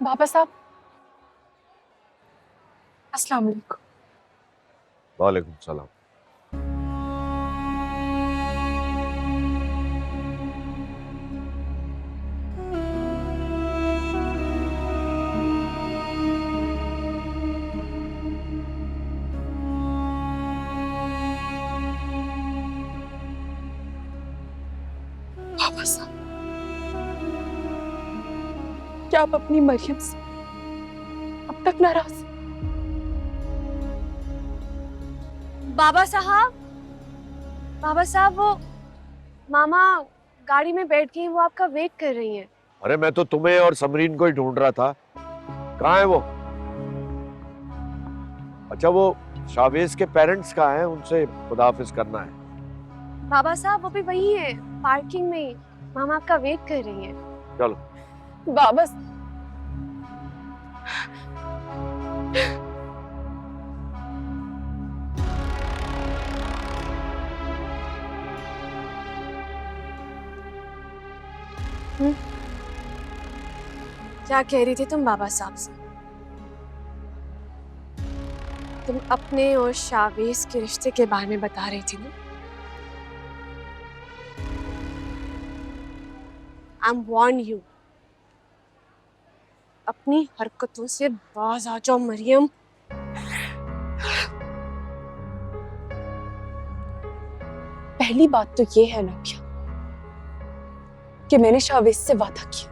बाबा साहब, अस्सलाम वालेकुम। वालेकुम सलाम। बाबा साहब, क्या आप अपनी मरियम से अब तक नाराज हैं? बाबा साहब, बाबा साहब, वो मामा गाड़ी में बैठ गई, वो आपका वेट कर रही हैं। अरे मैं तो तुम्हें और समरीन को ही ढूंढ रहा था। कहाँ है वो? अच्छा, वो शावेज के पेरेंट्स कहाँ हैं? उनसे खुदाफिज करना है। बाबा साहब, वो भी वही है, पार्किंग में ही। मामा आपका वेट कर रही हैं। चलो। बाबा क्या कह रही थी तुम बाबा साहब से? तुम अपने और शावेज के रिश्ते के बारे में बता रही थी ना? आई एम वार्न यू, अपनी हरकतों से बाज आ जाओ मरियम। पहली बात तो ये है नाबिया कि मैंने शावेज से वादा किया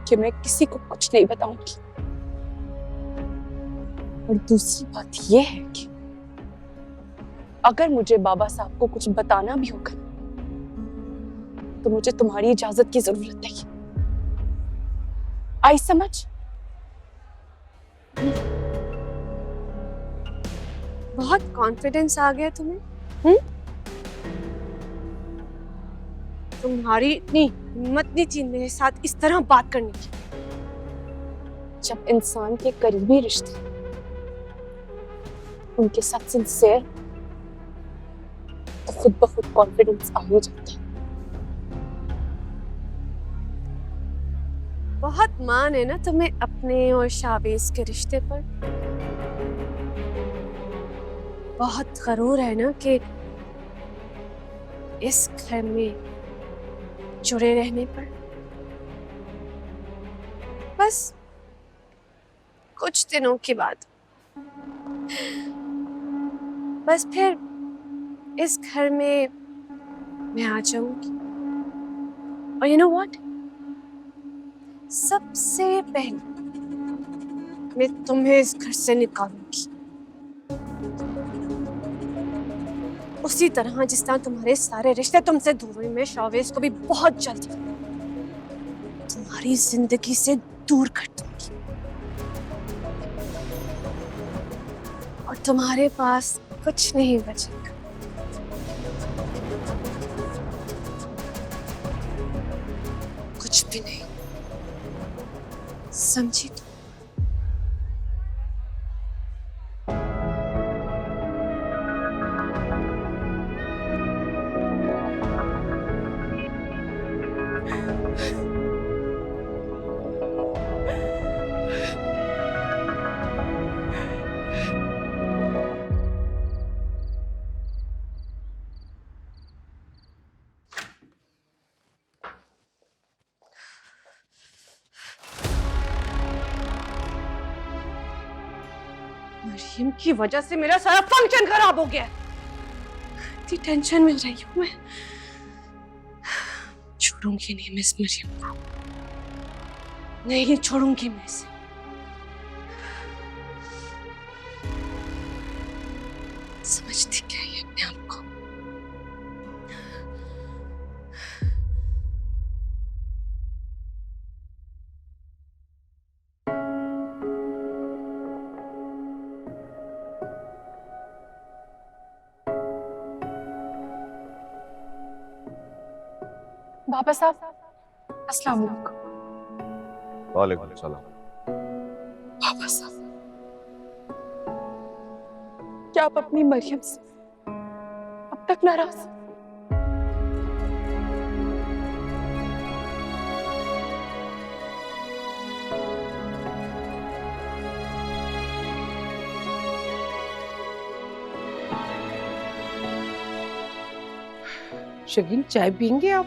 कि मैं किसी को कुछ नहीं बताऊंगी। और दूसरी बात ये है कि अगर मुझे बाबा साहब को कुछ बताना भी होगा तो मुझे तुम्हारी इजाजत की जरूरत है। आई समझ? बहुत कॉन्फिडेंस आ गया तुम्हें। तुम्हारी इतनी हिम्मत नहीं थी मेरे साथ इस तरह बात करने की। जब इंसान के करीबी रिश्ते उनके साथ सिंसियर तो खुद ब खुद कॉन्फिडेंस आ ही जाता है। बहुत मान है ना तुम्हें अपने और शावेज के रिश्ते पर। बहुत गरूर है ना कि इस घर में जुड़े रहने पर। बस कुछ दिनों की बात, बस फिर इस घर में मैं आ जाऊंगी। और यू नो व्हाट, सबसे पहले मैं तुम्हें इस घर से निकालूंगी, उसी तरह जिस तरह तुम्हारे सारे रिश्ते तुमसे दूर हुए। मैं शावेज को भी बहुत जल्दी तुम्हारी जिंदगी से दूर कर दूंगी और तुम्हारे पास कुछ नहीं बचेगा। कुछ भी नहीं, समझी? मरियम की वजह से मेरा सारा फंक्शन खराब हो गया। इतनी टेंशन में रही हूं मैं। छोड़ूंगी नहीं मैं इस मरियम को, नहीं छोड़ूंगी मैं इसे। समझती क्या है अपने आप को? बाबा साहब, अस्सलाम वालेकुम। वालेकुम सलाम। बाबा साहब, क्या आप अपनी मरियम से अब तक नाराज हैं? शकील, चाय पियेंगे आप?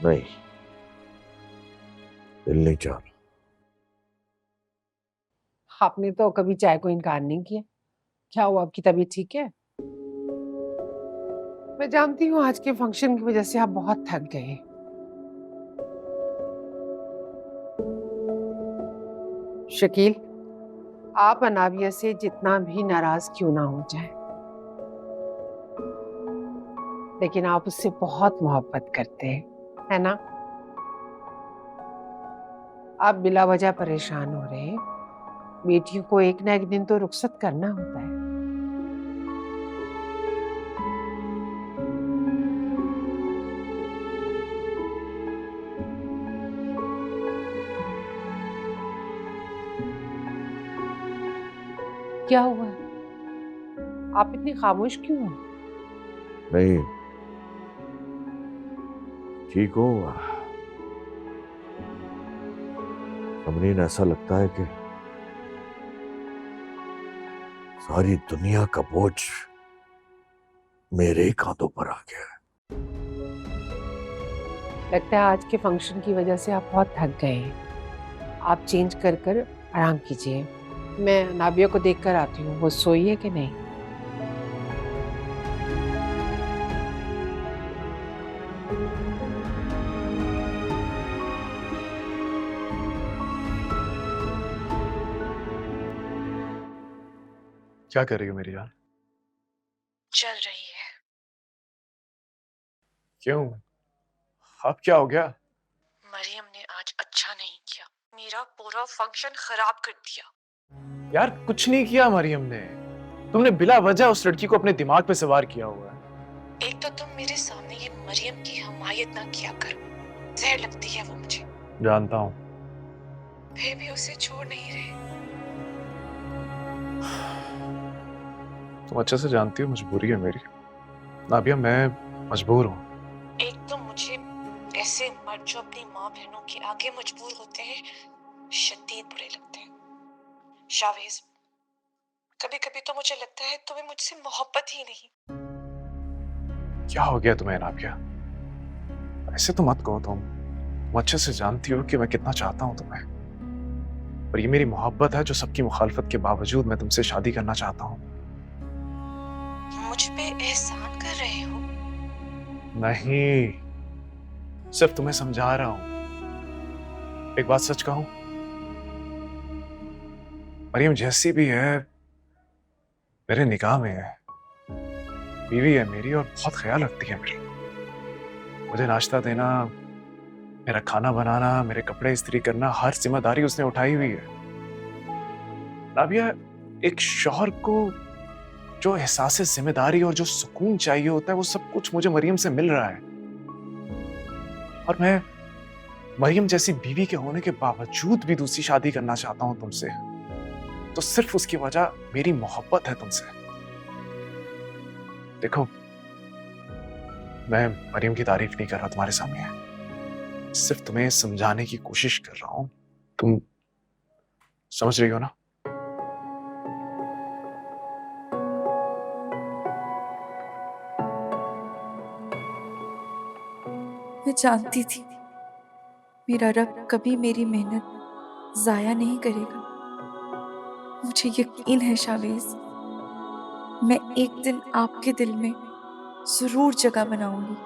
नहीं, दिल नहीं चाह रहा। आपने तो कभी चाय को इनकार नहीं किया। क्या हुआ, आपकी तबीयत ठीक है? मैं जानती हूँ आज के फंक्शन की वजह से आप बहुत थक गए हैं। शकील, आप अनाबिया से जितना भी नाराज क्यों ना हो जाए, लेकिन आप उससे बहुत मोहब्बत करते हैं, है ना? आप बिला वजह परेशान हो रहे हैं। बेटियों को एक ना एक दिन तो रुखसत करना होता है। क्या हुआ है? आप इतनी खामोश क्यों हैं? नहीं, ठीक हूँ। समरीन, ऐसा लगता है कि सारी दुनिया का बोझ मेरे ही कांधों पर आ गया है। लगता है आज के फंक्शन की वजह से आप बहुत थक गए हैं। आप चेंज कर कर आराम कीजिए। मैं नाबिया को देख कर आती हूँ, वो सोई है कि नहीं। क्या कर रही हो मेरी जान? चल रही है। क्यों? अब क्या हो गया? मरियम ने आज अच्छा नहीं किया, मेरा पूरा फंक्शन खराब कर दिया। यार कुछ नहीं किया मरियम ने। तुमने बिला वजह उस लड़की को अपने दिमाग पे सवार किया हुआ है। एक तो तुम मेरे सामने ये मरियम की हमायत ना किया करो, जहर लगती है वो मुझे। जानता हूँ। फिर भी उसे छोड़ नहीं रहे। तुम अच्छे से जानती हो मजबूरी है मेरी। नाबिया, मैं मजबूर हूँ। एक तो मुझे ऐसे मर्द जो अपनी माँ बहनों के आगे मजबूर होते हैं शदीद बुरे लगते हैं। शावेज, कभी कभी तो मुझे लगता है तुम्हें मुझसे मोहब्बत ही नहीं। क्या हो गया तुम्हें नाबिया? ऐसे तो मत कहो तुम अच्छे से जानती हो कि मैं कितना चाहता हूँ तुम्हें। और ये मेरी मोहब्बत है जो सबकी मुखालफत के बावजूद मैं तुमसे शादी करना चाहता हूँ। मुझ पे एहसान कर रहे हो? नहीं, सिर्फ तुम्हें समझा रहा हूं। एक बात सच कहूं, मरियम जैसी भी है मेरे निगाह में है। बीवी है मेरी और बहुत ख्याल रखती है मेरा। मुझे नाश्ता देना, मेरा खाना बनाना, मेरे कपड़े इस्त्री करना, हर जिम्मेदारी उसने उठाई हुई है। नाबिया, एक शौहर को जो एहसास जिम्मेदारी और जो सुकून चाहिए होता है वो सब कुछ मुझे मरियम से मिल रहा है। और मैं मरियम जैसी बीवी के होने के बावजूद भी दूसरी शादी करना चाहता हूं तुमसे, तो सिर्फ उसकी वजह मेरी मोहब्बत है तुमसे। देखो, मैं मरियम की तारीफ नहीं कर रहा तुम्हारे सामने, सिर्फ तुम्हें समझाने की कोशिश कर रहा हूं। तुम समझ रही हो ना? मैं जानती थी मेरा रब कभी मेरी मेहनत जाया नहीं करेगा। मुझे यकीन है शावेज, मैं एक दिन आपके दिल में जरूर जगह बनाऊंगी।